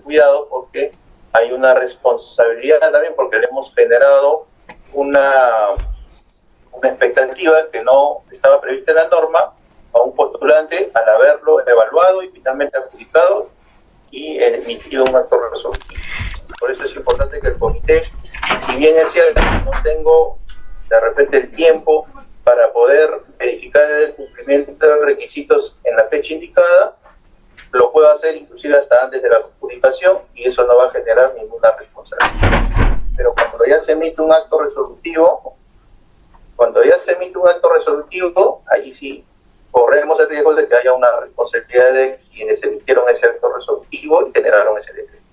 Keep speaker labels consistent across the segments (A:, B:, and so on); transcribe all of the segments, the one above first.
A: cuidado porque hay una responsabilidad también, porque le hemos generado una expectativa que no estaba prevista en la norma a un postulante al haberlo evaluado y finalmente adjudicado y emitido un acto resolutivo. Por eso es importante que el comité, si bien es cierto que no tengo de repente el tiempo para poder verificar el cumplimiento de requisitos en la fecha indicada, lo puedo hacer inclusive hasta antes de la adjudicación y eso no va a generar ninguna responsabilidad. Pero cuando ya se emite un acto resolutivo, allí sí corremos el riesgo de que haya una responsabilidad de quienes emitieron ese acto resolutivo y generaron ese decreto.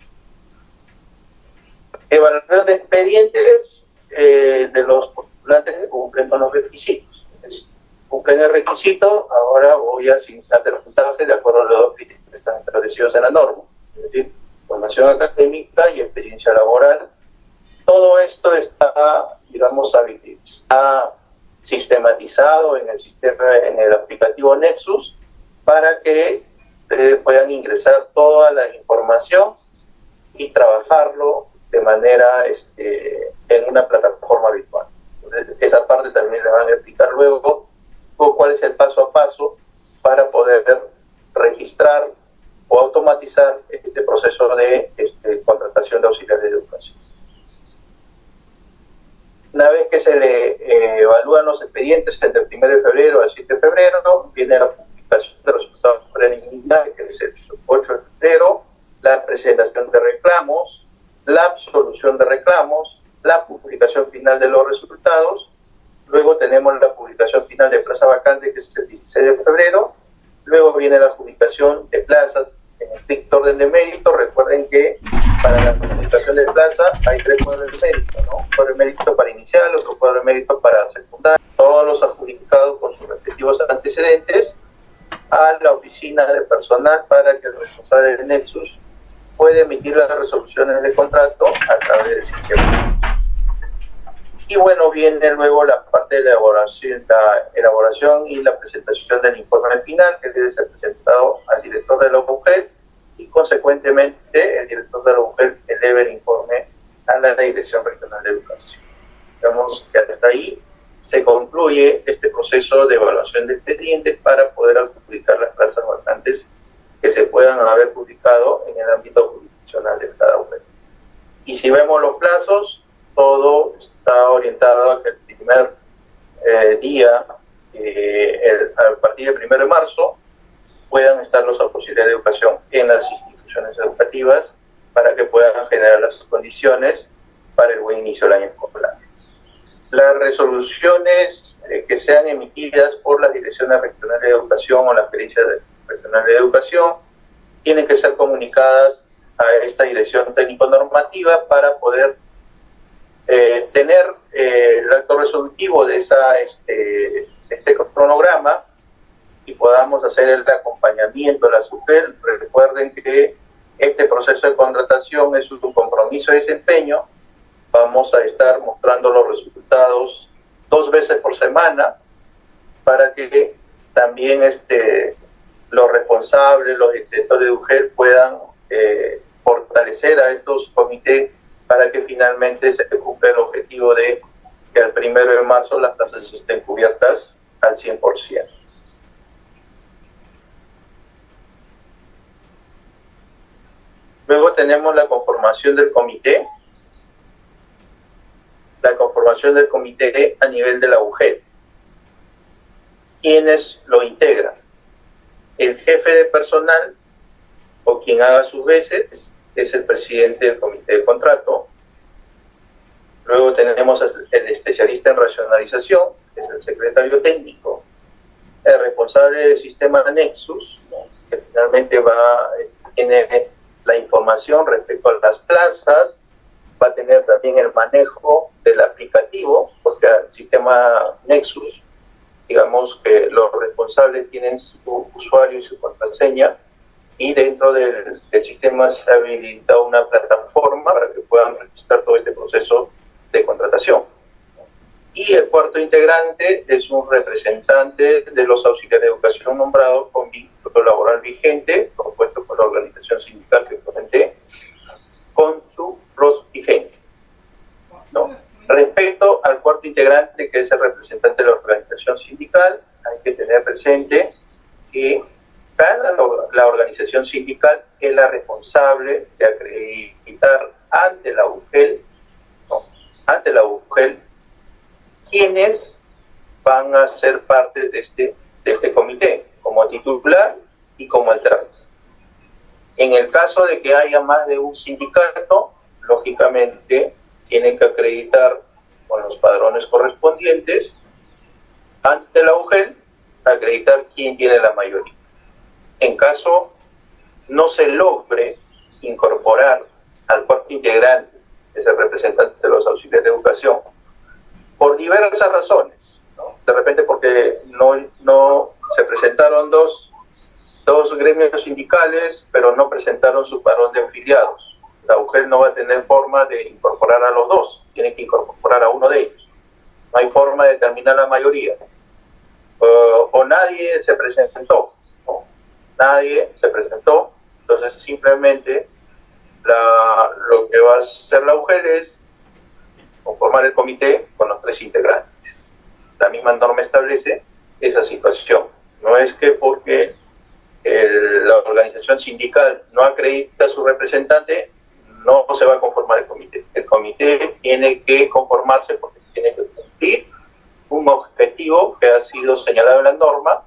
A: Evaluación de expedientes de los postulantes que cumplen con los requisitos. Entonces, cumplen el requisito, ahora voy a asignar el puntaje de acuerdo a los dos criterios que están establecidos en la norma, es decir, formación académica y experiencia laboral. Todo esto está, digamos, está sistematizado en el sistema, en el aplicativo Nexus, para que puedan ingresar toda la información y trabajarlo de manera en una plataforma virtual. Entonces, esa parte también le van a explicar luego cuál es el paso a paso para poder registrar o automatizar este proceso de contratación de auxiliares de educación. Una vez que se le evalúan los expedientes entre el 1 de febrero al 7 de febrero, viene la publicación de resultados preliminares, que es el 8 de febrero, la presentación de reclamos, la absolución de reclamos, la publicación final de los resultados, luego tenemos la publicación final de plaza vacante, que es el 16 de febrero, luego viene la publicación de plazas en estricto orden de mérito. Recuerden que para la publicación de plaza hay 3 cuadros de mérito, ¿no? Un cuadro de mérito para inicial, otro cuadro de mérito para secundaria, todos los adjudicados con sus respectivos antecedentes a la oficina de personal para que el responsable del Nexus pueda emitir las resoluciones de contrato a través del sistema. Y bueno, viene luego la parte de la elaboración y la presentación del informe final, que debe ser presentado al director de la UGEL, y consecuentemente el director de la UGEL eleva el informe a la Dirección Regional de Educación. Digamos que hasta ahí se concluye este proceso de evaluación de expedientes para poder adjudicar las plazas vacantes que se puedan haber publicado en el ámbito jurisdiccional de cada UGEL. Y si vemos los plazos, todo está orientado a que el primer día, a partir del 1 de marzo, puedan estar los auxiliares de educación en las instituciones educativas para que puedan generar las condiciones para el buen inicio del año escolar. Las resoluciones que sean emitidas por las direcciones regionales de educación o las gerencias regionales de educación tienen que ser comunicadas a esta dirección técnico-normativa para poder tener el acto resolutivo de este cronograma y podamos hacer el acompañamiento a la SUGEL. Recuerden que este proceso de contratación es un compromiso de desempeño. Vamos a estar mostrando los resultados 2 veces por semana para que también los responsables, los directores de UGEL puedan fortalecer a estos comités para que finalmente se cumpla el objetivo de que al 1 de marzo las plazas estén cubiertas al 100%. Luego tenemos la conformación del comité. La conformación del comité a nivel de la UGEL. ¿Quiénes lo integran? El jefe de personal, o quien haga sus veces, es el presidente del comité de contrato. Luego tenemos el especialista en racionalización, que es el secretario técnico. El responsable del sistema Nexus, que finalmente tiene la información respecto a las plazas, va a tener también el manejo del aplicativo, porque el sistema Nexus, digamos que los responsables tienen su usuario y su contraseña, y dentro del sistema se ha habilitado una plataforma para que puedan registrar todo este proceso de contratación. Y el cuarto integrante es un representante de los auxiliares de educación nombrados con vínculo laboral vigente, compuesto por la organización sindical que comenté, integrante, que es el representante de la organización sindical. Hay que tener presente que la organización sindical es la responsable de acreditar ante la UGEL, quienes van a ser parte de este comité, como titular y como alterno. En el caso de que haya más de un sindicato, lógicamente tienen que acreditar con los padrones correspondientes ante la UGEL, acreditar quién tiene la mayoría. En caso no se logre incorporar al cuerpo integrante, que es el representante de los auxiliares de educación, por diversas razones, ¿no? De repente porque no se presentaron dos gremios sindicales, pero no presentaron su padrón de afiliados. La UGEL no va a tener forma de incorporar a los dos, tiene que incorporar a uno de ellos. No hay forma de determinar la mayoría. O nadie se presentó, ¿no? Nadie se presentó, entonces simplemente lo que va a hacer la UGEL es conformar el comité con los 3 integrantes. La misma norma establece esa situación. No es que porque la organización sindical no acredita a su representante, no se va a conformar el comité. El comité tiene que conformarse porque tiene que cumplir un objetivo que ha sido señalado en la norma,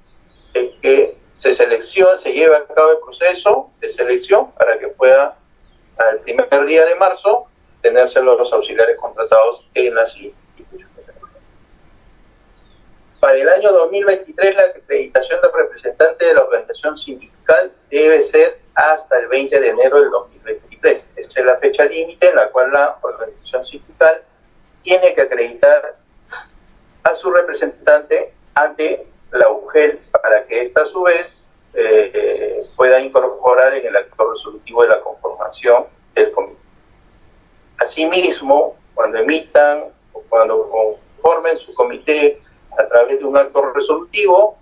A: que se lleve a cabo el proceso de selección para que pueda, al primer día de marzo, tenerse los auxiliares contratados en las instituciones. Para el año 2023, la acreditación del representante de la organización sindical debe ser hasta el 20 de enero del 2023. Esta es la fecha límite en la cual la organización sindical tiene que acreditar a su representante ante la UGEL para que ésta a su vez pueda incorporar en el acto resolutivo de la conformación del comité. Asimismo, cuando emitan o cuando conformen su comité a través de un acto resolutivo,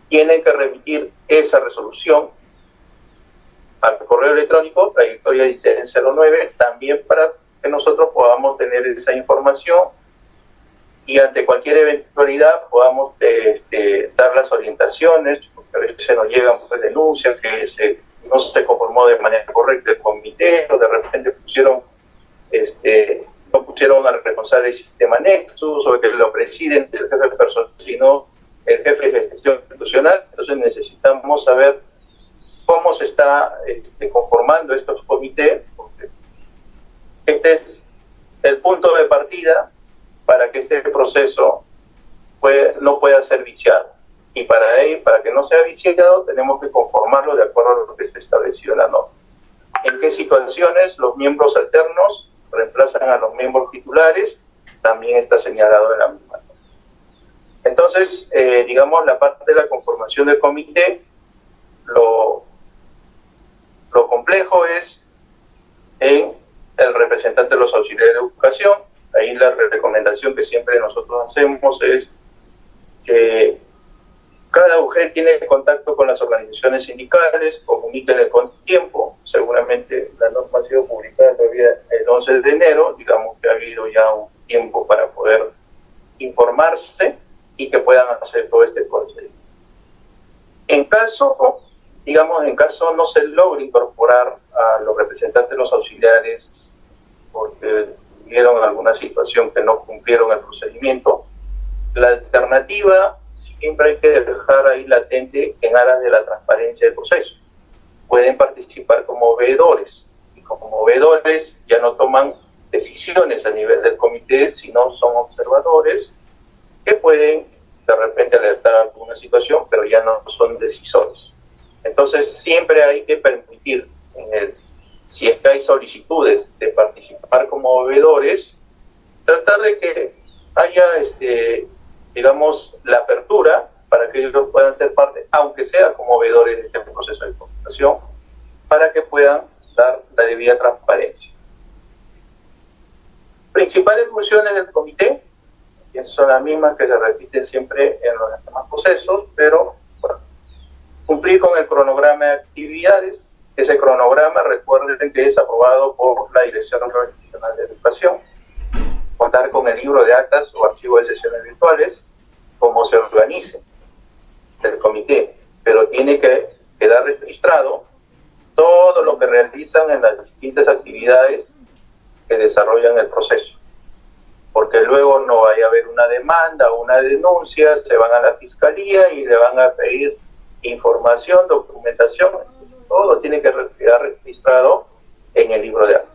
A: tienen que remitir esa resolución al correo electrónico trayectoria 09, también para que nosotros podamos tener esa información y ante cualquier eventualidad podamos dar las orientaciones, porque a veces nos llegan denuncias que no se conformó de manera correcta el comité, o de repente no pusieron al responsable del sistema Nexus, o que lo presiden el jefe de personal, sino el jefe de gestión institucional. Entonces necesitamos saber cómo se está conformando estos comités, porque este es el punto de partida para que este proceso no pueda ser viciado. Y para que no sea viciado, tenemos que conformarlo de acuerdo a lo que está establecido en la norma. ¿En qué situaciones los miembros alternos reemplazan a los miembros titulares? También está señalado en la misma norma. Entonces, digamos, la parte de la conformación del comité, lo complejo es en el representante de los auxiliares de educación. Ahí la recomendación que siempre nosotros hacemos es que cada UGEL tiene contacto con las organizaciones sindicales, comuníquenle con tiempo. Seguramente la norma ha sido publicada el 11 de enero, digamos que ha habido ya un tiempo para poder informarse y que puedan hacer todo este procedimiento. En caso no se logre incorporar a los representantes de los auxiliares porque tuvieron alguna situación que no cumplieron el procedimiento, la alternativa siempre hay que dejar ahí latente en aras de la transparencia del proceso. Pueden participar como veedores, y como veedores ya no toman decisiones a nivel del comité, sino son observadores que pueden de repente alertar alguna situación, pero ya no son decisores. Entonces siempre hay que permitir, si es que hay solicitudes de participar como veedores, tratar de que haya digamos, la apertura para que ellos puedan ser parte, aunque sea como veedores de este proceso de contratación, para que puedan dar la debida transparencia. Principales funciones del comité, que son las mismas que se repiten siempre en los demás procesos, pero bueno, cumplir con el cronograma de actividades. Ese cronograma, recuerden que es aprobado por la Dirección Regional de Educación. contar con el libro de actas o archivo de sesiones virtuales, como se organice el comité, pero tiene que quedar registrado todo lo que realizan en las distintas actividades que desarrollan el proceso, porque luego no vaya a haber una demanda o una denuncia, se van a la fiscalía y le van a pedir información, documentación, todo tiene que quedar registrado en el libro de actas.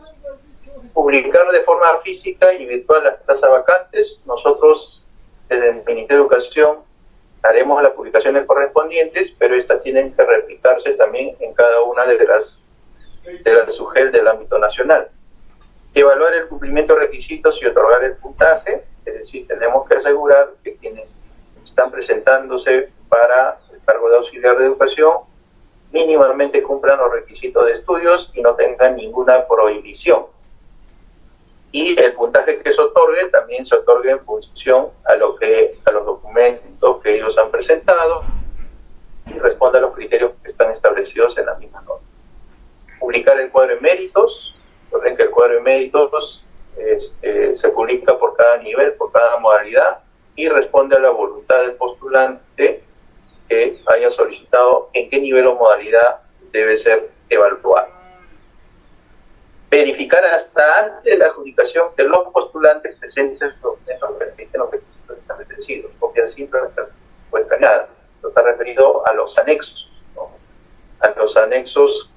A: Publicar de forma física y virtual las plazas vacantes. Nosotros desde el Ministerio de Educación haremos las publicaciones correspondientes, pero estas tienen que replicarse también en cada una de las SUGEL del ámbito nacional. Evaluar el cumplimiento de requisitos y otorgar el puntaje, es decir, tenemos que asegurar que quienes están presentándose para el cargo de auxiliar de educación mínimamente cumplan los requisitos de estudios y no tengan ninguna prohibición. Y el puntaje que se otorgue también se otorgue en función a los documentos que ellos han presentado y responda a los criterios que están establecidos en la misma norma. Publicar el cuadro de méritos. Recuerden que el cuadro de méritos se publica por cada nivel, por cada modalidad, y responde a la voluntad del postulante que haya solicitado en qué nivel o modalidad debe ser evaluado. Verificar hasta antes de la adjudicación que los postulantes presenten los documentos que permiten los requisitos establecidos, copia simple o escaneada. Esto está referido a los anexos, ¿no? A los anexos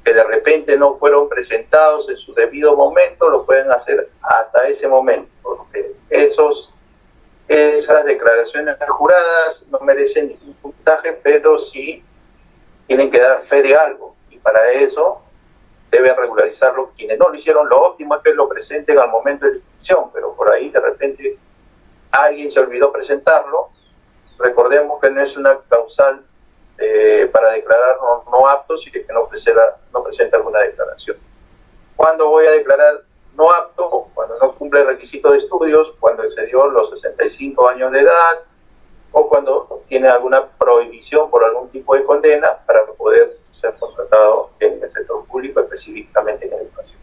A: que de repente no fueron presentados en su debido momento, lo pueden hacer hasta ese momento, porque esas declaraciones juradas no merecen ningún puntaje, pero sí tienen que dar fe de algo, y para eso deben regularizarlo. Quienes no lo hicieron, lo óptimo es que lo presenten al momento de la inscripción, pero por ahí de repente alguien se olvidó presentarlo. Recordemos que no es una causal para declarar no apto si es que no presenta alguna declaración. ¿Cuándo voy a declarar no apto? Cuando no cumple el requisito de estudios, cuando excedió los 65 años de edad, o cuando tiene alguna prohibición por algún tipo de condena para poder ser contratado en el sector público, específicamente en educación.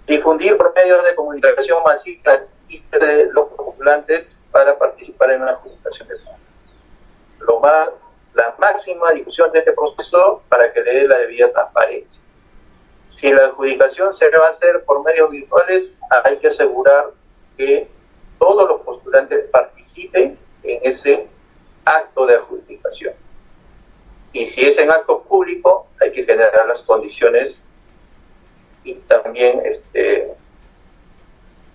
A: Difundir por medios de comunicación masiva de los postulantes para participar en una adjudicación de plazas. La máxima difusión de este proceso para que le dé la debida transparencia. Si la adjudicación se va a hacer por medios virtuales, hay que asegurar que todos los postulantes participen en ese acto de adjudicación. Y si es en acto público, hay que generar las condiciones y también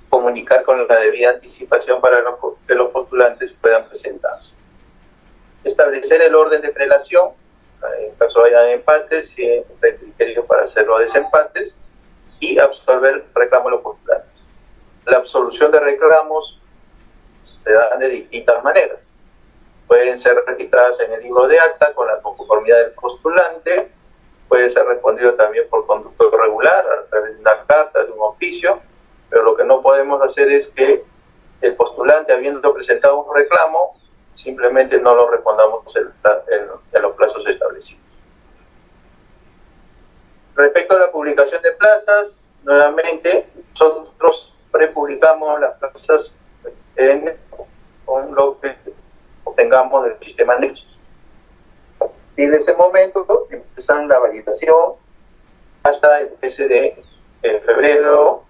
A: comunicar con la debida anticipación para que los postulantes puedan presentarse. Establecer el orden de prelación, en caso haya empates, si hay criterios para hacer los desempates, y absolver reclamos de los postulantes. La absolución de reclamos se dan de distintas maneras. Pueden ser registradas en el libro de acta con la conformidad del postulante, puede ser respondido también por conducto regular, a través de una carta, de un oficio, pero lo que no podemos hacer es que el postulante, habiendo presentado un reclamo, simplemente no lo respondamos en los plazos establecidos. Respecto a la publicación de plazas, nuevamente, nosotros prepublicamos las plazas con lo que obtengamos del sistema Nexus. Y de ese momento empiezan la validación hasta el 13 de febrero.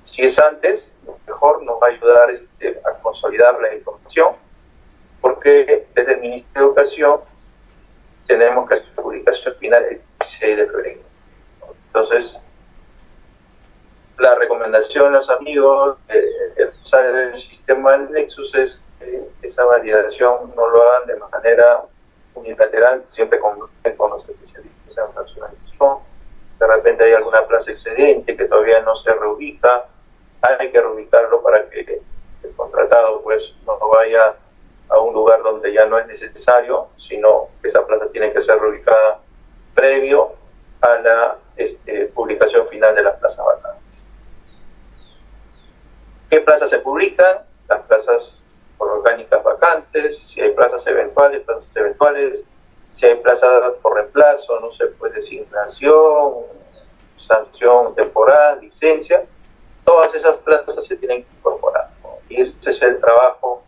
A: Si es antes, mejor nos va a ayudar a consolidar la información, porque desde el Ministerio de Educación tenemos que hacer la publicación final el 16 de febrero. Entonces, la recomendación a los amigos de usar el sistema Nexus es que esa validación no lo hagan de manera unilateral, siempre con los especialistas en racionalización. De repente hay alguna plaza excedente que todavía no se reubica, hay que reubicarlo para que el contratado pues no vaya a un lugar donde ya no es necesario, sino que esa plaza tiene que ser reubicada previo a la publicación final de las plazas vacantes. ¿Qué plazas se publican? Las plazas por orgánicas vacantes, si hay plazas eventuales, si hay plazas por reemplazo, no sé, pues designación, sanción temporal, licencia, todas esas plazas se tienen que incorporar, ¿no? Y ese es el trabajo,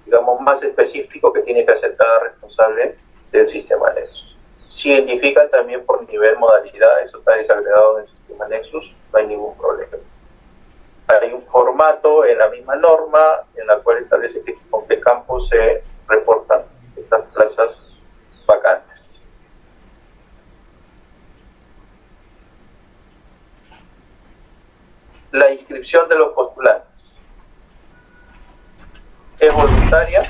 A: digamos, más específico que tiene que hacer cada responsable del sistema Nexus. Si identifican también por nivel modalidad, eso está desagregado en el sistema Nexus, no hay ningún problema. Hay un formato en la misma norma en la cual establece con qué campos se reportan estas plazas vacantes. La inscripción de los postulantes es voluntaria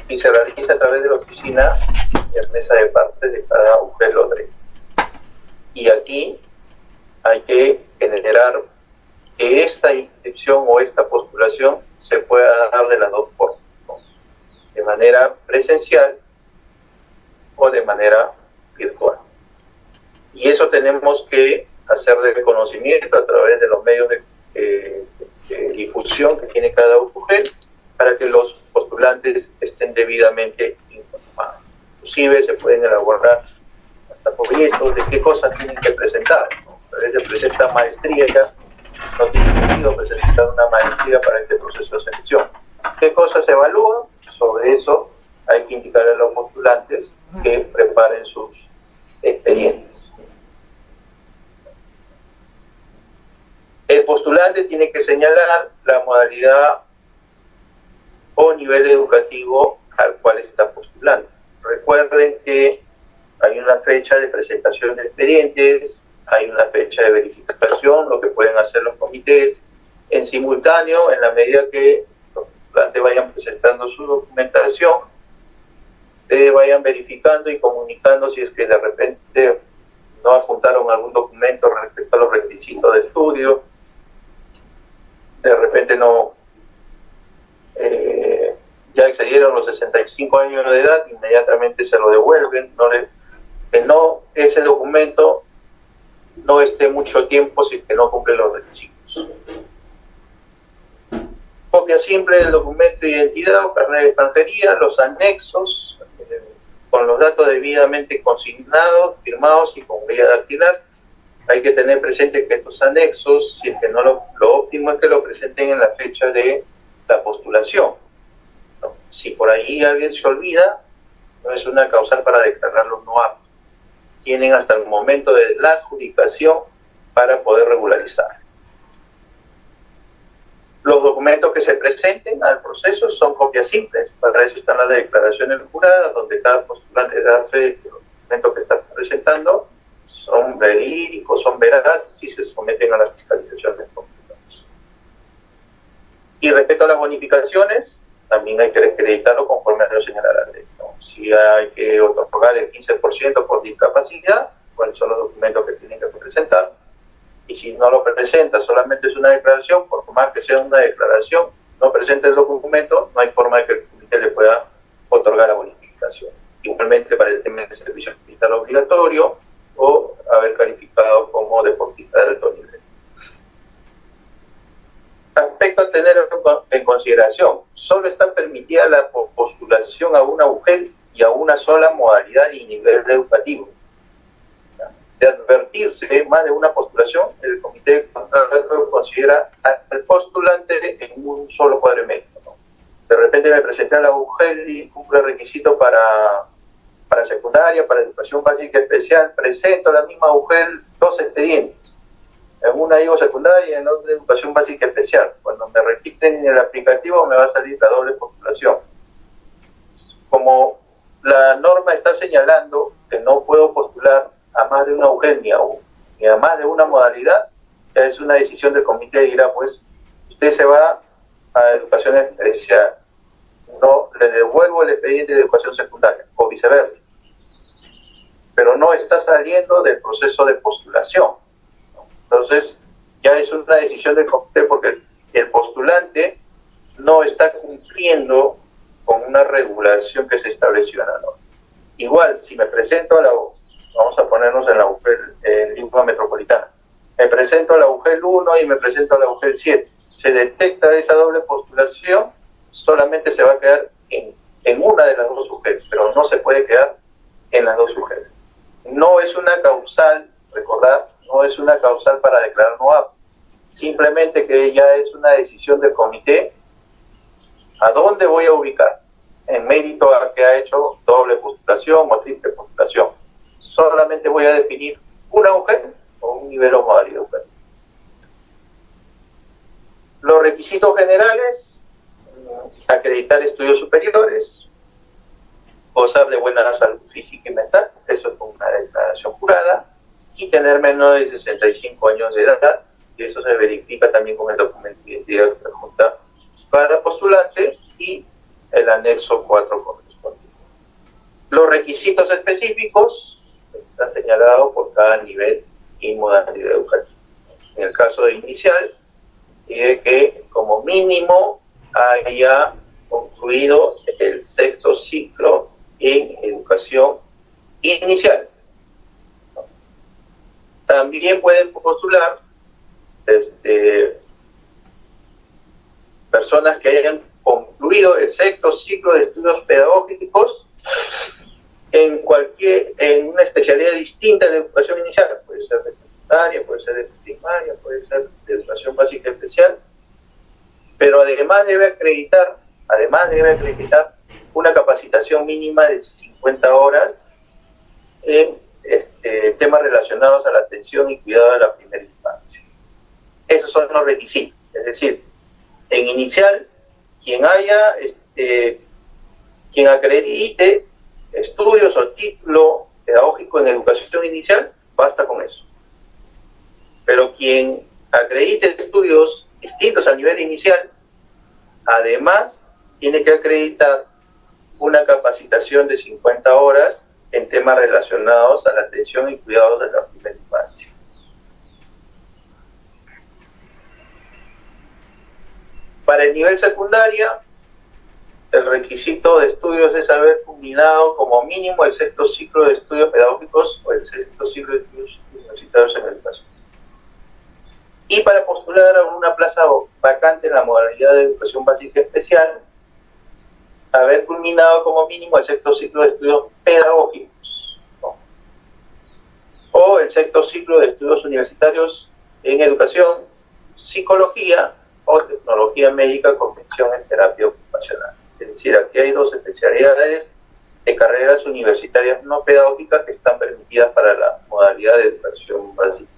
A: y se realiza a través de la oficina de mesa de partes de cada UGEL o DRE. Y aquí hay que generar que esta inscripción o esta postulación se pueda dar de las dos formas, ¿no? De manera presencial o de manera virtual. Y eso tenemos que hacer de conocimiento a través de los medios de difusión que tiene cada UGEL para que los postulantes estén debidamente informados. Inclusive se pueden elaborar hasta folletos de qué cosas tienen que presentar, ¿no? A veces presentan maestría, ya no tiene sentido presentar una maestría para este proceso de selección. ¿Qué cosas se evalúan? Sobre eso hay que indicar a los postulantes que preparen sus expedientes. El postulante tiene que señalar la modalidad o nivel educativo al cual está postulando. Recuerden que hay una fecha de presentación de expedientes, hay una fecha de verificación, lo que pueden hacer los comités en simultáneo, en la medida que los postulantes vayan presentando su documentación, vayan verificando y comunicando si es que de repente no adjuntaron algún documento respecto a los requisitos de estudio, de repente no ya excedieron los 65 años de edad, inmediatamente se lo devuelven, que no ese documento no esté mucho tiempo si que no cumple los requisitos. Copia simple del documento de identidad o carnet de extranjería, los anexos con los datos debidamente consignados, firmados y con huella dactilar. Hay que tener presente que estos anexos, si es que no lo óptimo es que lo presenten en la fecha de la postulación, ¿no? Si por ahí alguien se olvida, no es una causal para declararlos no aptos. Tienen hasta el momento de la adjudicación para poder regularizar. Los documentos que se presenten al proceso son copias simples. Para eso están las declaraciones juradas, donde cada postulante da fe de que los documentos que está presentando son verídicos, son veraces y se someten a la fiscalización de postulados. Y respecto a las bonificaciones, también hay que acreditarlo conforme a lo señala la ley, ¿no? Si hay que otorgar el 15% por discapacidad, cuáles son los documentos que tienen que presentar. Y si no lo presenta, solamente es una declaración, por más que sea una declaración, no presenta el documento, no hay forma de que el comité le pueda otorgar la bonificación. Igualmente para el tema de servicio militar obligatorio o haber calificado como deportista de alto nivel. Aspecto a tener en consideración, solo está permitida la postulación a una UGEL y a una sola modalidad y nivel educativo. De advertirse más de una postulación, el comité de contrato considera al postulante en un solo cuadrimestre, ¿no? De repente me presenté a la UGEL y cumple el requisito para secundaria, para educación básica especial, presento a la misma UGEL 2 expedientes. En una digo secundaria y en otra educación básica especial. Cuando me registren en el aplicativo me va a salir la doble postulación. Como la norma está señalando que no puedo postular a más de una UGEL ni a más de una modalidad, ya es una decisión del comité y dirá, pues, usted se va a educación especial, no le devuelvo el expediente de educación secundaria, o viceversa. Pero no está saliendo del proceso de postulación, ¿no? Entonces, ya es una decisión del comité porque el postulante no está cumpliendo con una regulación que se estableció en la norma. Igual, si me presento a la vamos a ponernos en la UGEL en Lima Metropolitana. Me presento a la UGEL 1 y me presento a la UGEL 7. Se detecta esa doble postulación, solamente se va a quedar en una de las dos UGEL, pero no se puede quedar en las dos UGEL. No es una causal, recordar, no es una causal para declarar no apto. Simplemente que ya es una decisión del comité a dónde voy a ubicar, en mérito a que ha hecho doble postulación o triple postulación. Solamente voy a definir una mujer o un nivel o modalidad educativa. Los requisitos generales: acreditar estudios superiores, gozar de buena salud física y mental, eso es con una declaración jurada, y tener menos de 65 años de edad, y eso se verifica también con el documento de identidad que adjunta cada postulante y el anexo 4 correspondiente. Los requisitos específicos están señalados por cada nivel y modalidad educativa. En el caso de inicial, pide que como mínimo haya concluido el sexto ciclo en educación inicial. También pueden postular personas que hayan concluido el sexto ciclo de estudios pedagógicos en una especialidad distinta de educación inicial. Puede ser de secundaria, puede ser de primaria, puede ser de educación básica especial, pero además debe acreditar una capacitación mínima de 50 horas en temas relacionados a la atención y cuidado de la primera infancia. Esos son los requisitos. Es decir, en inicial, quien acredite estudios o título pedagógico en educación inicial, basta con eso. Pero quien acredite estudios distintos a nivel inicial, además tiene que acreditar una capacitación de 50 horas en temas relacionados a la atención y cuidados de la primera infancia. Para el nivel secundaria, el requisito de estudios es haber culminado como mínimo el sexto ciclo de estudios pedagógicos o el sexto ciclo de estudios universitarios en educación. Y para postular a una plaza vacante en la modalidad de educación básica especial, haber culminado como mínimo el sexto ciclo de estudios pedagógicos, ¿no? O el sexto ciclo de estudios universitarios en educación, psicología o tecnología médica con mención en terapia ocupacional. Es decir, aquí hay dos especialidades de carreras universitarias no pedagógicas que están permitidas para la modalidad de educación básica.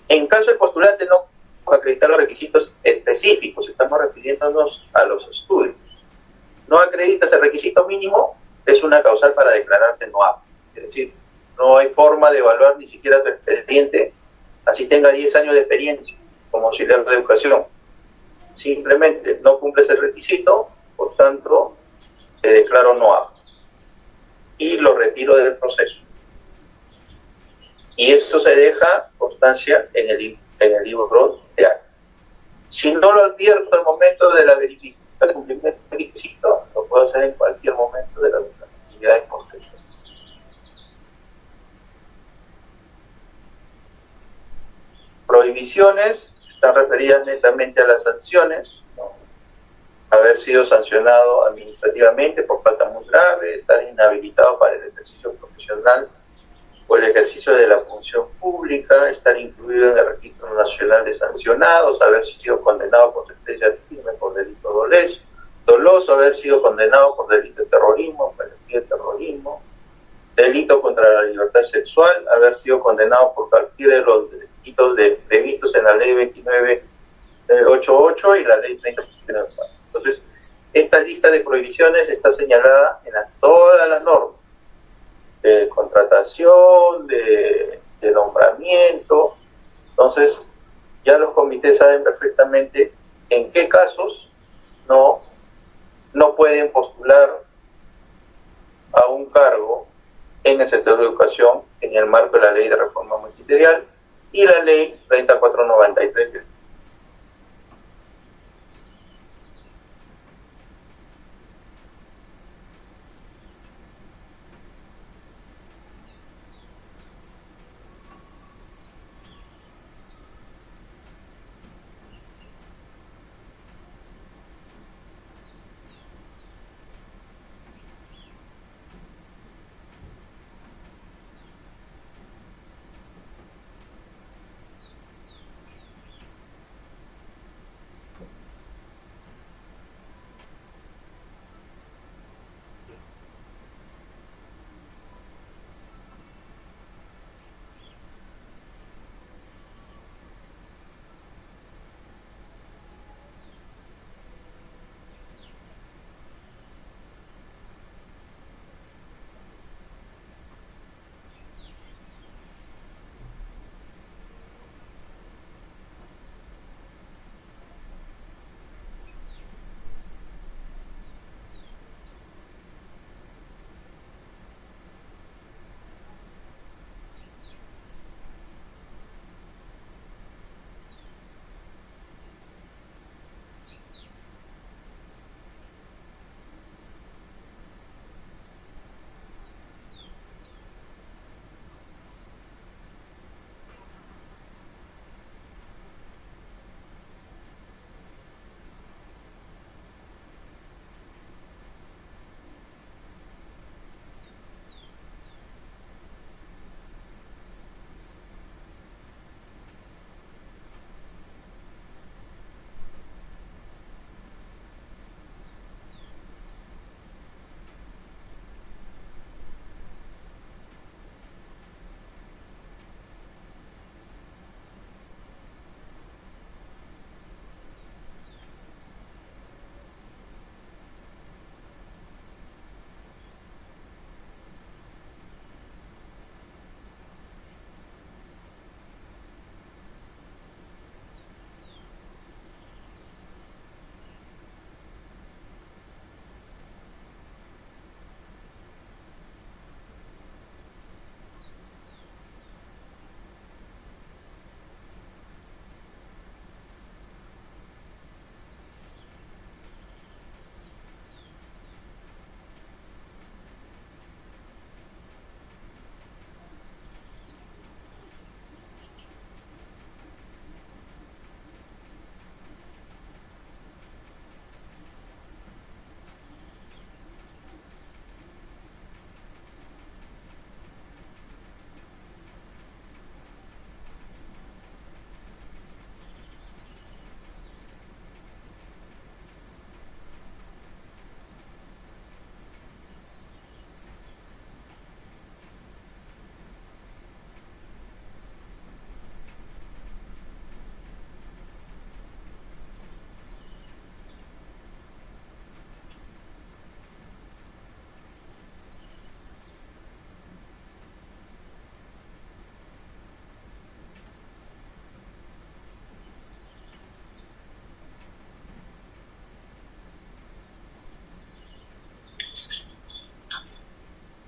A: En caso el postulante no acreditar los requisitos específicos, estamos refiriéndonos a los estudios, no acreditas el requisito mínimo, es una causal para declararte no apto. Es decir, no hay forma de evaluar ni siquiera tu expediente, así tenga 10 años de experiencia como auxiliar de educación. Simplemente no cumples el requisito, por tanto, te declaro no apto y lo retiro del proceso. Y esto se deja constancia en el libro de acta. Si no lo advierto al momento de la verificación del cumplimiento del requisito, lo puedo hacer en cualquier momento de las actividades posteriores. Prohibiciones están referidas netamente a las sanciones, ¿no? Haber sido sancionado administrativamente por falta muy grave, estar inhabilitado para el ejercicio profesional o el ejercicio de la función pública, estar incluido en el Registro Nacional de Sancionados, haber sido condenado por sentencia firme por delito doloso, haber sido condenado por delito de terrorismo, apología de terrorismo, delito contra la libertad sexual, haber sido condenado por cualquiera de los delitos previstos en la ley 2988 y la ley 30. Entonces, esta lista de prohibiciones está señalada en todas las normas de contratación, de nombramiento. Entonces ya los comités saben perfectamente en qué casos no pueden postular a un cargo en el sector de educación en el marco de la ley de reforma magisterial y la ley 3493.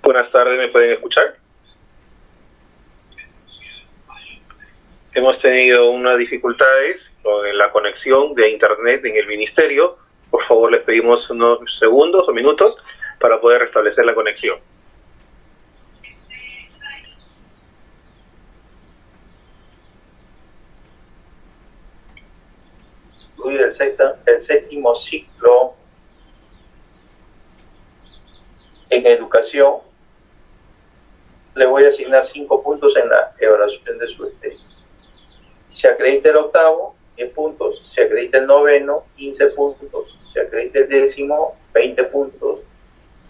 B: Buenas tardes, ¿me pueden escuchar? Hemos tenido unas dificultades con la conexión de internet en el ministerio. Por favor, les pedimos unos segundos o minutos para poder restablecer la conexión.
A: El séptimo ciclo en educación, le voy a asignar 5 puntos en la evaluación de su desempeño. Si acredita el octavo, 10 puntos. Si acredita el noveno, 15 puntos. Si acredita el décimo, 20 puntos.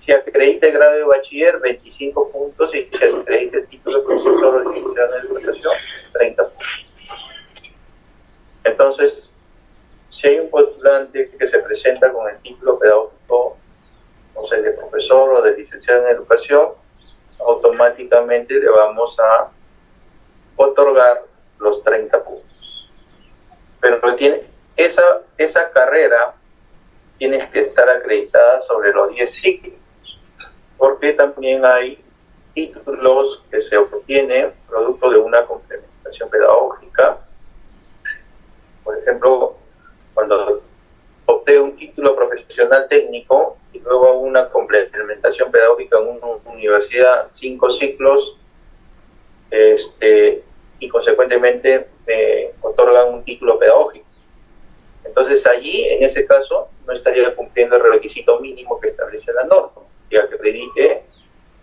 A: Si acredita el grado de bachiller, 25 puntos. Y si acredita el título de profesor o licenciado en educación, 30 puntos. Entonces, si hay un postulante que se presenta con el título pedagógico, o sea, de profesor o de licenciado en educación, automáticamente le vamos a otorgar los 30 puntos. Pero esa carrera tiene que estar acreditada sobre los 10 ciclos, porque también hay títulos que se obtienen producto de una complementación pedagógica. Por ejemplo, cuando obté un título profesional técnico y luego hago una complementación pedagógica en una universidad, 5 ciclos, y consecuentemente me otorgan un título pedagógico. Entonces allí, en ese caso, no estaría cumpliendo el requisito mínimo que establece la norma, que acredite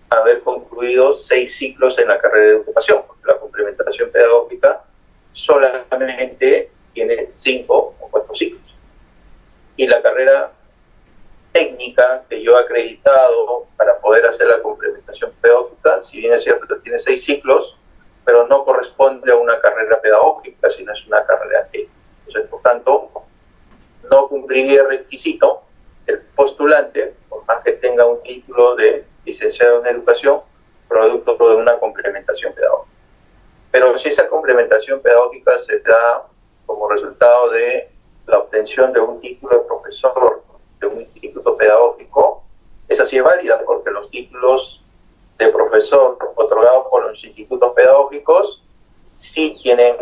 A: haber concluido 6 ciclos en la carrera de educación, porque la complementación pedagógica solamente tiene 5 o 4 ciclos. Y la carrera técnica que yo he acreditado para poder hacer la complementación pedagógica, si bien es cierto que tiene 6 ciclos, pero no corresponde a una carrera pedagógica, sino es una carrera técnica. Entonces, por tanto, no cumpliría el requisito el postulante, por más que tenga un título de licenciado en educación, producto de una complementación pedagógica. Pero si esa complementación pedagógica se da como resultado de la obtención de un título de profesor de un instituto pedagógico, esa sí es válida, porque los títulos de profesor otorgados por los institutos pedagógicos sí tienen,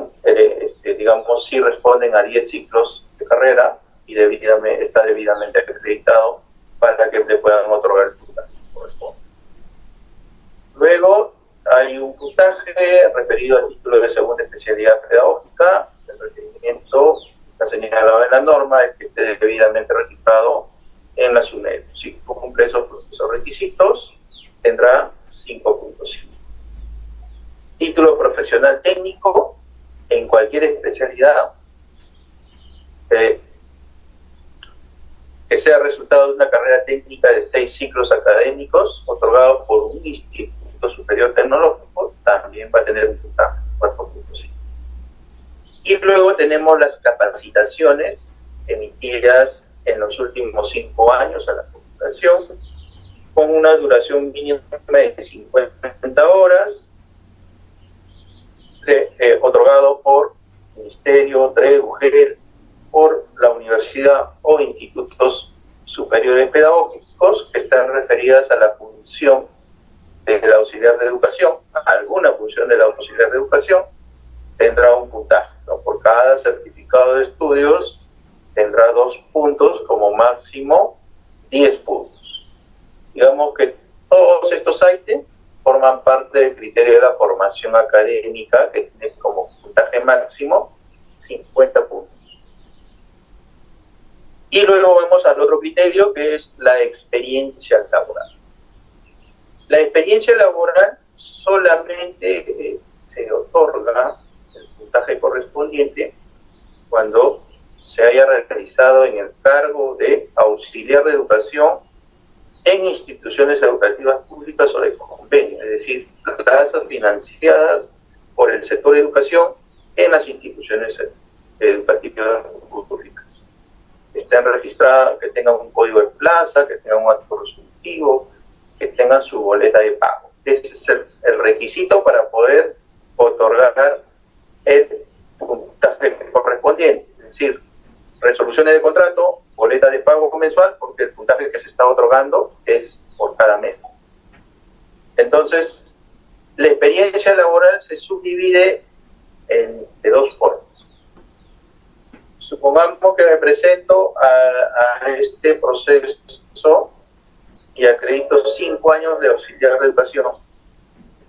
A: sí responden a 10 ciclos de carrera y está debidamente acreditado para que le puedan otorgar el puntaje que corresponde. Luego hay un puntaje referido al título de segunda especialidad pedagógica. El requerimiento está señalado en la norma es que esté debidamente registrado en la SUNED. Si cumple esos requisitos, tendrá 5.5. Título profesional técnico en cualquier especialidad que sea resultado de una carrera técnica de 6 ciclos académicos otorgados por un instituto superior tecnológico, también va a tener un puntaje 4.5. Y luego tenemos las capacitaciones emitidas en los últimos 5 años a la población, con una duración mínima de 50 horas, otorgado por Ministerio, TREUGEL, por la universidad o institutos superiores pedagógicos que están referidas a la función del auxiliar de educación. Alguna función del auxiliar de educación tendrá un puntaje, ¿no? Por cada certificado de estudios tendrá 2 puntos, como máximo 10 puntos. Digamos que todos estos ítems forman parte del criterio de la formación académica, que tiene como puntaje máximo 50 puntos. Y luego vamos al otro criterio, que es la experiencia laboral. La experiencia laboral solamente se otorga el puntaje correspondiente cuando se haya realizado en el cargo de auxiliar de educación en instituciones educativas públicas o de convenio, es decir, tasas financiadas por el sector de educación en las instituciones educativas públicas. Estén registradas, que tengan un código de plaza, que tengan un acto resolutivo, que tengan su boleta de pago. Ese es el requisito para poder otorgar el puntaje correspondiente, es decir, resoluciones de contrato, boleta de pago mensual, porque el puntaje que se está otorgando es por cada mes. La experiencia laboral se subdivide de dos formas. Supongamos que me presento a este proceso y acredito 5 años de auxiliar de educación,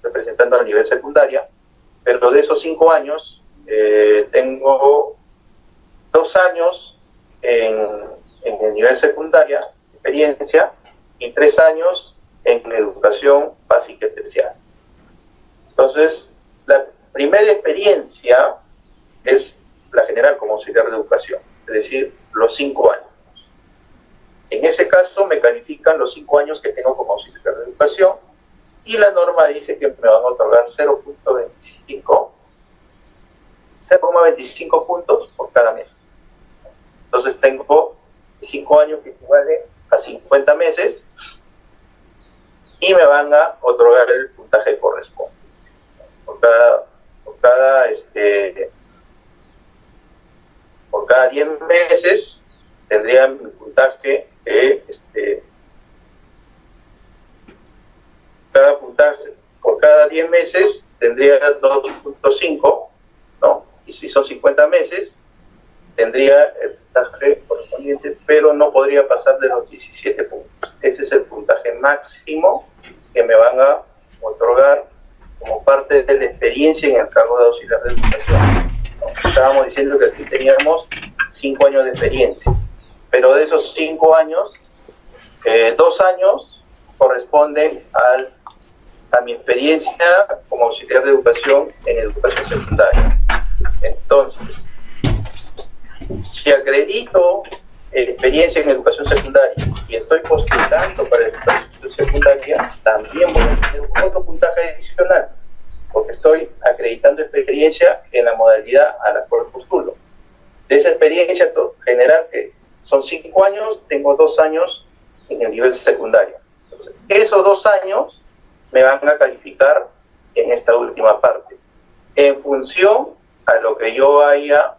A: representando al nivel secundaria, pero de esos 5 años tengo 2 años en el nivel secundaria, experiencia, y 3 años en educación básica y especial. Entonces, la primera experiencia es la general como auxiliar de educación, es decir, los 5 años. En ese caso me califican los 5 años que tengo como auxiliar de educación y la norma dice que me van a otorgar 0.25 puntos por cada mes. Entonces tengo 5 años que equivale a 50 meses y me van a otorgar el puntaje que corresponde. Por cada 10 meses tendría mi puntaje por cada 10 meses tendría 2.5, ¿no? Y si son 50 meses, tendría el puntaje correspondiente, pero no podría pasar de los 17 puntos. Ese es el puntaje máximo que me van a otorgar como parte de la experiencia en el cargo de auxiliar de educación. Estábamos diciendo que aquí teníamos 5 años de experiencia, pero de esos 5 años, 2 años corresponden a mi experiencia como auxiliar de educación en educación secundaria. Entonces, si acredito experiencia en educación secundaria y estoy postulando para educación secundaria, también voy a tener otro puntaje adicional, porque estoy acreditando experiencia en la modalidad a la cual postulo. De esa experiencia general, que son 5 años, tengo 2 años en el nivel secundario. Entonces, esos 2 años me van a calificar en esta última parte, en función a lo que yo haya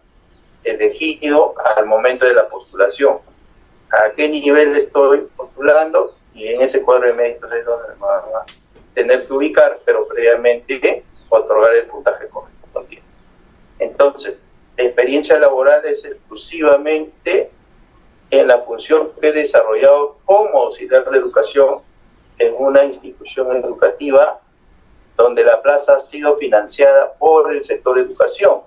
A: elegido al momento de la postulación, a qué nivel estoy postulando, y en ese cuadro de méritos es donde me van a tener que ubicar, pero previamente otorgar el puntaje correspondiente. Entonces, la experiencia laboral es exclusivamente en la función que he desarrollado como auxiliar de educación en una institución educativa donde la plaza ha sido financiada por el sector educación.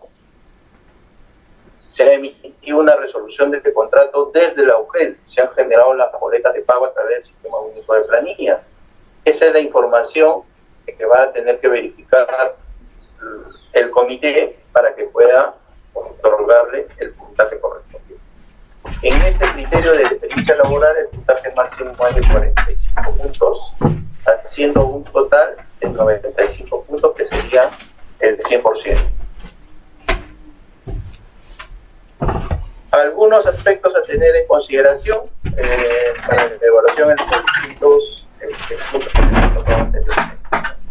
A: Se ha emitido una resolución de contrato desde la UGEL, se han generado las boletas de pago a través del Sistema Único de Planillas. Esa es la información que va a tener que verificar el comité para que pueda otorgarle el puntaje correspondiente. En este criterio de experiencia laboral, el puntaje máximo es de 45 puntos, haciendo un total de 95 puntos, que sería el 100%. Algunos aspectos a tener en consideración para la evaluación en los distintos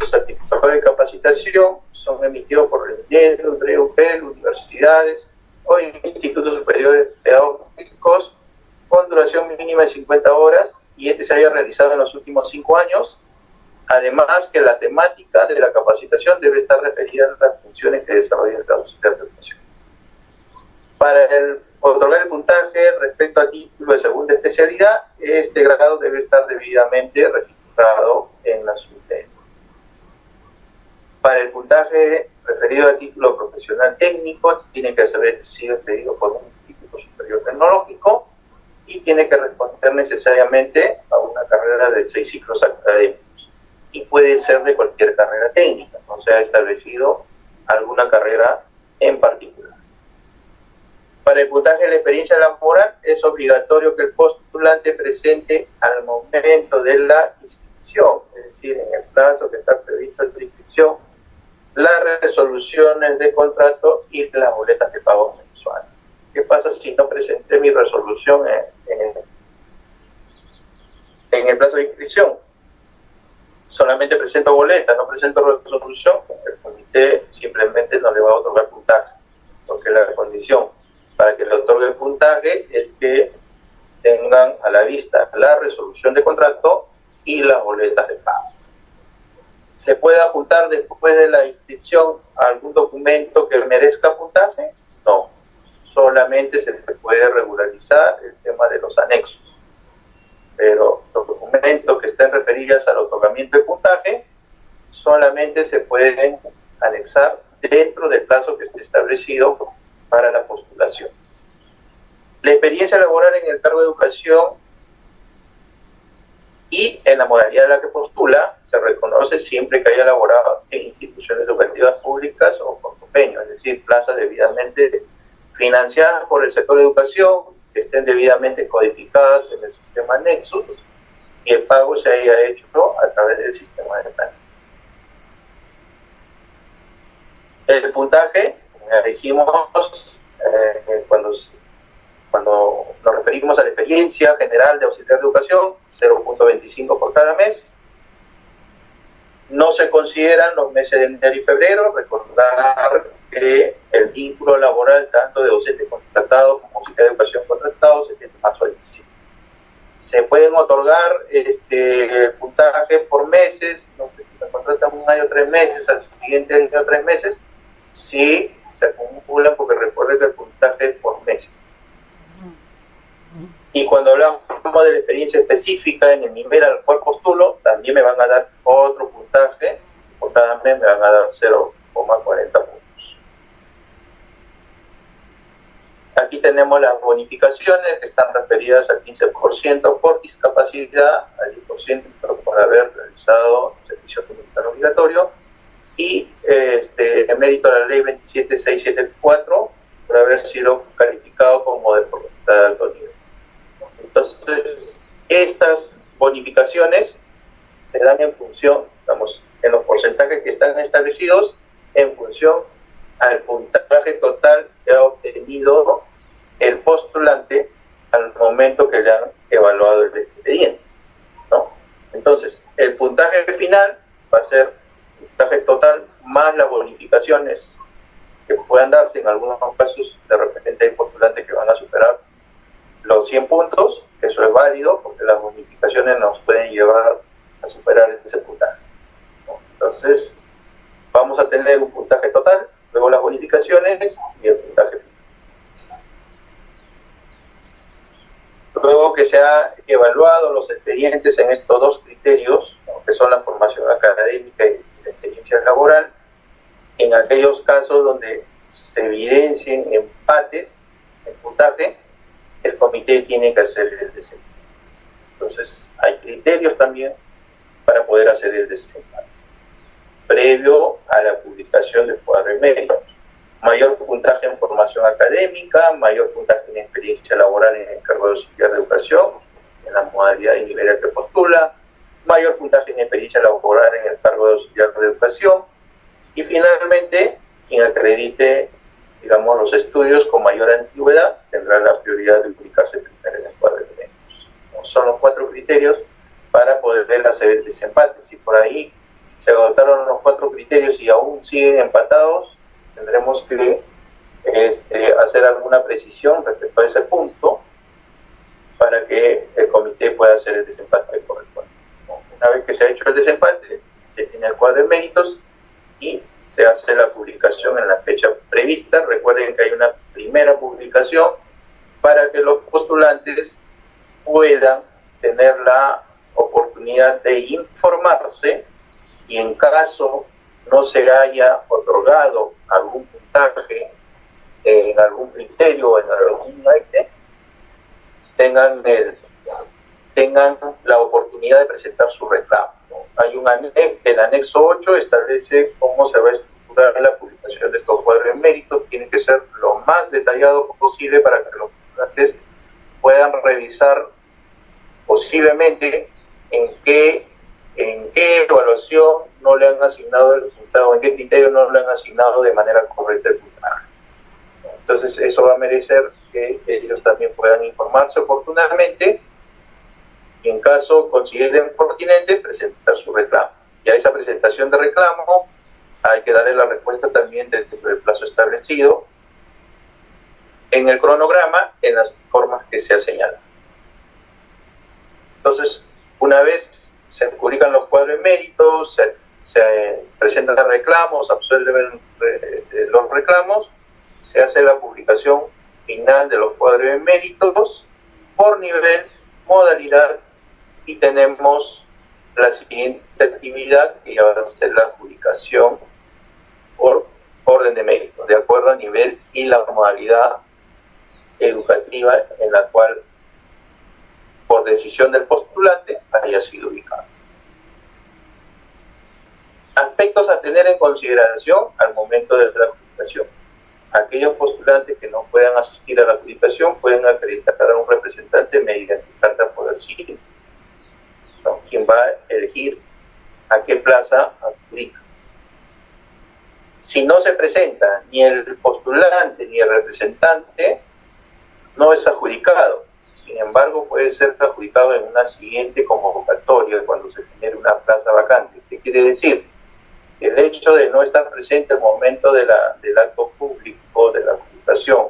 A: los certificados de capacitación son emitidos por el INEDU, UGEL, universidades o institutos superiores pedagógicos con duración mínima de 50 horas y este se haya realizado en los últimos 5 años. Además que la temática de la capacitación debe estar referida a las funciones que desarrolla el auxiliar de educación. Para otorgar el puntaje respecto a título de segunda especialidad, este grado debe estar debidamente registrado en la SUTEP. Para el puntaje referido al título profesional técnico, tiene que haber sido expedido por un instituto superior tecnológico y tiene que responder necesariamente a una carrera de 6 ciclos académicos. Y puede ser de cualquier carrera técnica, no se ha establecido alguna carrera en particular. Para el puntaje de la experiencia laboral es obligatorio que el postulante presente al momento de la inscripción, es decir, en el plazo que está previsto en la inscripción, las resoluciones de contrato y las boletas de pago mensual. ¿Qué pasa si no presenté mi resolución en el plazo de inscripción? Solamente presento boleta, no presento resolución, el comité simplemente no le va a otorgar puntaje, porque la condición para que le otorgue el puntaje es que tengan a la vista la resolución de contrato y las boletas de pago. ¿Se puede apuntar después de la inscripción a algún documento que merezca puntaje? No, solamente se puede regularizar el tema de los anexos. Pero los documentos que estén referidos al otorgamiento de puntaje solamente se pueden anexar dentro del plazo que esté establecido para la postulación. La experiencia laboral en el cargo de educación y en la modalidad en la que postula se reconoce siempre que haya laborado en instituciones educativas públicas o por convenio, es decir, plazas debidamente financiadas por el sector de educación, que estén debidamente codificadas en el sistema Nexus y el pago se haya hecho a través del sistema de plan. El puntaje, dijimos, cuando nos referimos a la experiencia general de auxiliar de educación, 0.25 por cada mes. No se consideran los meses de enero y febrero. Recordar que el vínculo laboral tanto de docente contratado como auxiliar de educación contratado se tiene más diciembre. Se pueden otorgar puntaje por meses, no sé si se contratan un año 3 meses, al siguiente año 3 meses, si se acumulan, porque recuerden que el puntaje es por meses. Y cuando hablamos de la experiencia específica en el nivel al cual postulo, también me van a dar otro puntaje, por cada mes me van a dar 0,40 puntos. Aquí tenemos las bonificaciones que están referidas al 15% por discapacidad, al 10% por haber realizado el servicio comunitario obligatorio, y el mérito a la ley 27674 por haber sido calificado como deportista de alto nivel. Entonces, estas bonificaciones se dan en función, digamos, en los porcentajes que están establecidos, en función al puntaje total que ha obtenido el postulante al momento que le han evaluado el expediente, ¿no? Entonces, el puntaje final va a ser el puntaje total más las bonificaciones que puedan darse. En algunos casos, de repente hay postulantes que van a superar los 100 puntos, eso es válido, porque las bonificaciones nos pueden llevar a superar ese puntaje, ¿no? Entonces, vamos a tener un puntaje total, luego las bonificaciones y el puntaje final. Luego que se ha evaluado los expedientes en estos dos criterios, ¿no?, que son la formación académica y la experiencia laboral, en aquellos casos donde se evidencien empates en puntaje, el comité tiene que hacer el desempate. Entonces, hay criterios también para poder hacer el desempate, previo a la publicación del cuadro de méritos. Mayor puntaje en formación académica, mayor puntaje en experiencia laboral en el cargo de auxiliar de educación, en la modalidad y nivel que postula, mayor puntaje en experiencia laboral en el cargo de auxiliar de educación, y finalmente, quien acredite, digamos, los estudios con mayor antigüedad tendrá la prioridad de ubicarse primero en el cuadro de méritos. Son los 4 criterios para poder hacer el desempate. Si por ahí se agotaron los 4 criterios y aún siguen empatados, tendremos que hacer alguna precisión respecto a ese punto para que el comité pueda hacer el desempate correspondiente. Una vez que se ha hecho el desempate, se tiene el cuadro de méritos y se hace la publicación en la fecha prevista. Recuerden que hay una primera publicación para que los postulantes puedan tener la oportunidad de informarse, y en caso no se haya otorgado algún puntaje en algún criterio o en algún ítem, tengan la oportunidad de presentar su reclamo. Hay un anexo, el anexo 8 establece cómo se va a estructurar la publicación de estos cuadros de méritos. Tiene que ser lo más detallado posible para que los postulantes puedan revisar posiblemente en qué evaluación no le han asignado el resultado, en qué criterio no le han asignado de manera correcta el puntaje. Entonces eso va a merecer que ellos también puedan informarse oportunamente y, en caso consideren pertinente, presentar su reclamo. Y a esa presentación de reclamo hay que darle la respuesta también dentro del plazo establecido en el cronograma, en las formas que se ha señalado. Entonces, una vez se publican los cuadros de méritos, se presentan reclamos, absuelven los reclamos, se hace la publicación final de los cuadros de méritos por nivel, modalidad, y tenemos la siguiente actividad, que ya va a ser la adjudicación por orden de mérito, de acuerdo al nivel y la modalidad educativa en la cual, por decisión del postulante, haya sido ubicado. Aspectos a tener en consideración al momento de la adjudicación. Aquellos postulantes que no puedan asistir a la adjudicación pueden acreditar a un representante mediante carta poder civil, ¿no? Quien va a elegir a qué plaza adjudica. Si no se presenta ni el postulante ni el representante, no es adjudicado. Sin embargo, puede ser adjudicado en una siguiente convocatoria cuando se genere una plaza vacante. ¿Qué quiere decir? El hecho de no estar presente al momento del acto público de la adjudicación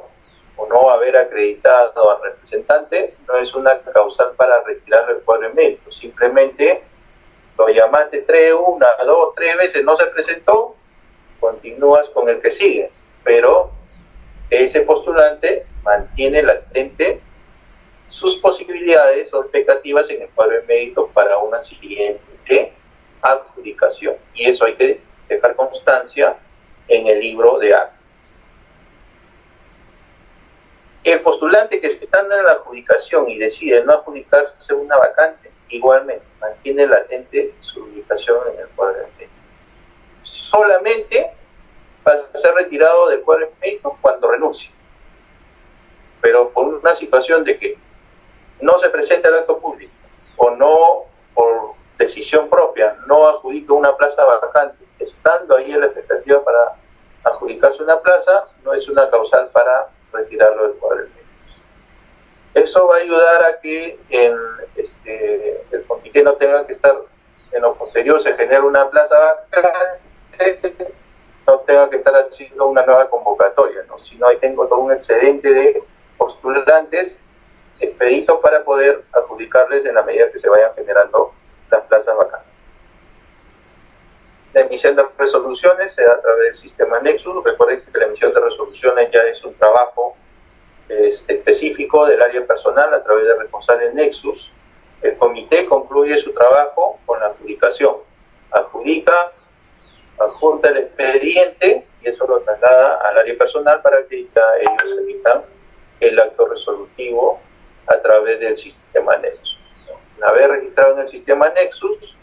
A: o no haber acreditado al representante no es una causal para retirar el cuadro de mérito. Simplemente lo llamaste una, dos, tres veces, no se presentó, continúas con el que sigue, pero ese postulante mantiene latente sus posibilidades o expectativas en el cuadro de mérito para una siguiente adjudicación, y eso hay que dejar constancia en el libro de actas. El postulante que está en la adjudicación y decide no adjudicarse una vacante, igualmente mantiene latente su ubicación en el cuadro de mérito. Solamente va a ser retirado del cuadro de mérito cuando renuncie, pero por una situación de que no se presenta al acto público o no, por decisión propia, no adjudica una plaza vacante, estando ahí en la expectativa para adjudicarse una plaza, no es una causal para retirarlo del cuadro de méritos. Eso va a ayudar a que el comité no tenga que estar en lo posterior, se genere una plaza vacante, no tenga que estar haciendo una nueva convocatoria, ¿no? Sino ahí tengo todo un excedente de postulantes expeditos para poder adjudicarles en la medida que se vayan generando las plazas vacantes. La emisión de resoluciones se da a través del sistema Nexus. Recuerden que la emisión de resoluciones ya es un trabajo específico del área personal a través de responsables Nexus. El comité concluye su trabajo con la adjudicación. Adjunta el expediente y eso lo traslada al área personal para que ya ellos emitan el acto resolutivo a través del sistema Nexus. Una vez registrado en el sistema Nexus,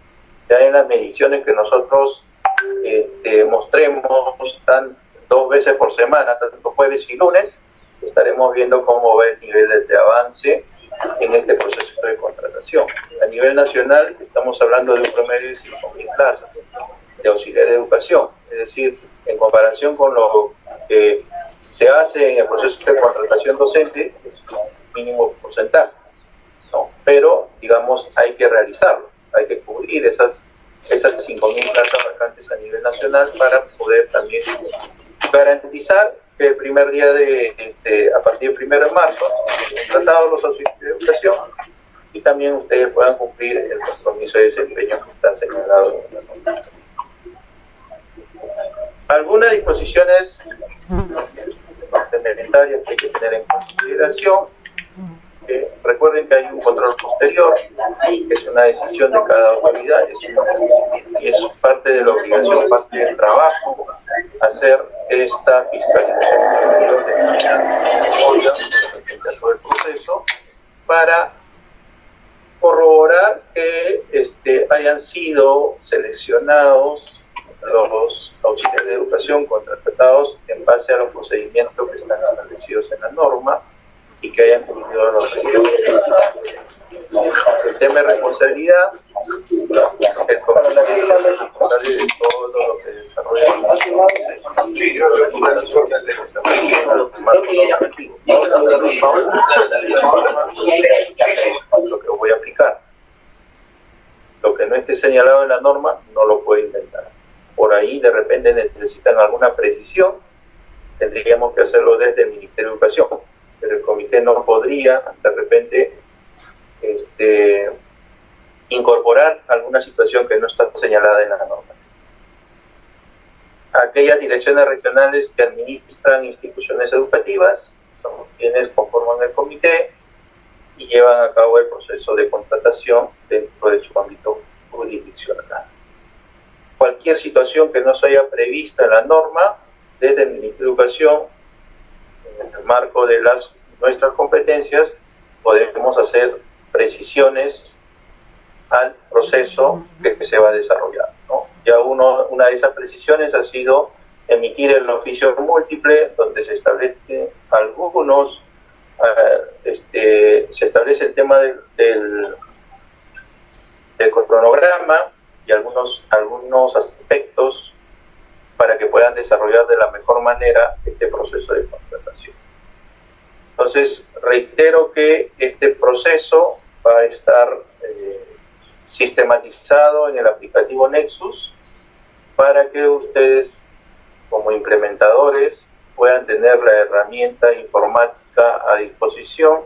A: ya en las mediciones que nosotros mostremos tan 2 veces por semana, tanto jueves y lunes, estaremos viendo cómo va el nivel de avance en este proceso de contratación. A nivel nacional estamos hablando de un promedio de 5.000 plazas de auxiliar de educación, es decir, en comparación con lo que se hace en el proceso de contratación docente, es un mínimo porcentaje, ¿no? Pero, digamos, hay que realizarlo, hay que cubrir esas 5.000 plazas vacantes a nivel nacional para poder también garantizar que el primer día a partir del 1 de marzo, contratados los auxiliares de educación y también ustedes puedan cumplir el compromiso de desempeño que está señalado en la norma. Algunas disposiciones complementarias que hay que tener en consideración. Recuerden que hay un control posterior, que es una decisión de cada autoridad, y es parte de la obligación, parte del trabajo, hacer esta fiscalización de todo el proceso para corroborar que hayan sido seleccionados los auxiliares de educación contratados en base a los procedimientos que están establecidos en la norma y que hayan cumplido los requisitos. El tema de responsabilidad, el comité es responsable de todo lo que desarrolla lo que voy a aplicar. Lo que no esté señalado en la norma no lo puedo inventar. Por ahí de repente necesitan alguna precisión, tendríamos que hacerlo desde el Ministerio de Educación, pero el comité no podría de repente incorporar alguna situación que no está señalada en la norma. aquellas direcciones regionales que administran instituciones educativas, son quienes conforman el comité y llevan a cabo el proceso de contratación dentro de su ámbito jurisdiccional. Cualquier situación que no se haya prevista en la norma, desde el Ministerio de Educación, en el marco de nuestras competencias, podemos hacer precisiones al proceso que se va a desarrollar, ¿no? Ya una de esas precisiones ha sido emitir el oficio múltiple, donde se establece algunos, se establece el tema del cronograma y algunos aspectos para que puedan desarrollar de la mejor manera este proceso de contratación. Entonces, reitero que este proceso va a estar sistematizado en el aplicativo Nexus para que ustedes, como implementadores, puedan tener la herramienta informática a disposición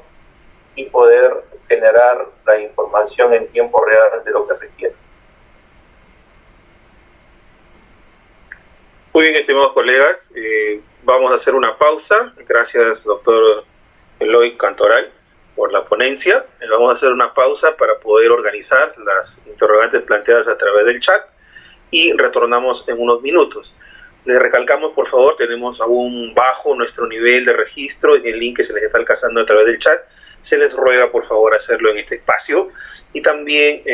A: y poder generar la información en tiempo real de lo que requieren.
B: Muy bien, estimados colegas, vamos a hacer una pausa. Gracias, doctor Eloy Cantoral, por la ponencia. Vamos a hacer una pausa para poder organizar las interrogantes planteadas a través del chat y retornamos en unos minutos. Les recalcamos, por favor, tenemos aún bajo nuestro nivel de registro en el link que se les está alcanzando a través del chat. Se les ruega, por favor, hacerlo en este espacio. Y también,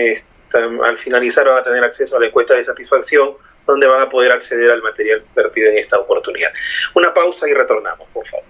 B: al finalizar, van a tener acceso a la encuesta de satisfacción, donde van a poder acceder al material vertido en esta oportunidad. Una pausa y retornamos, por favor.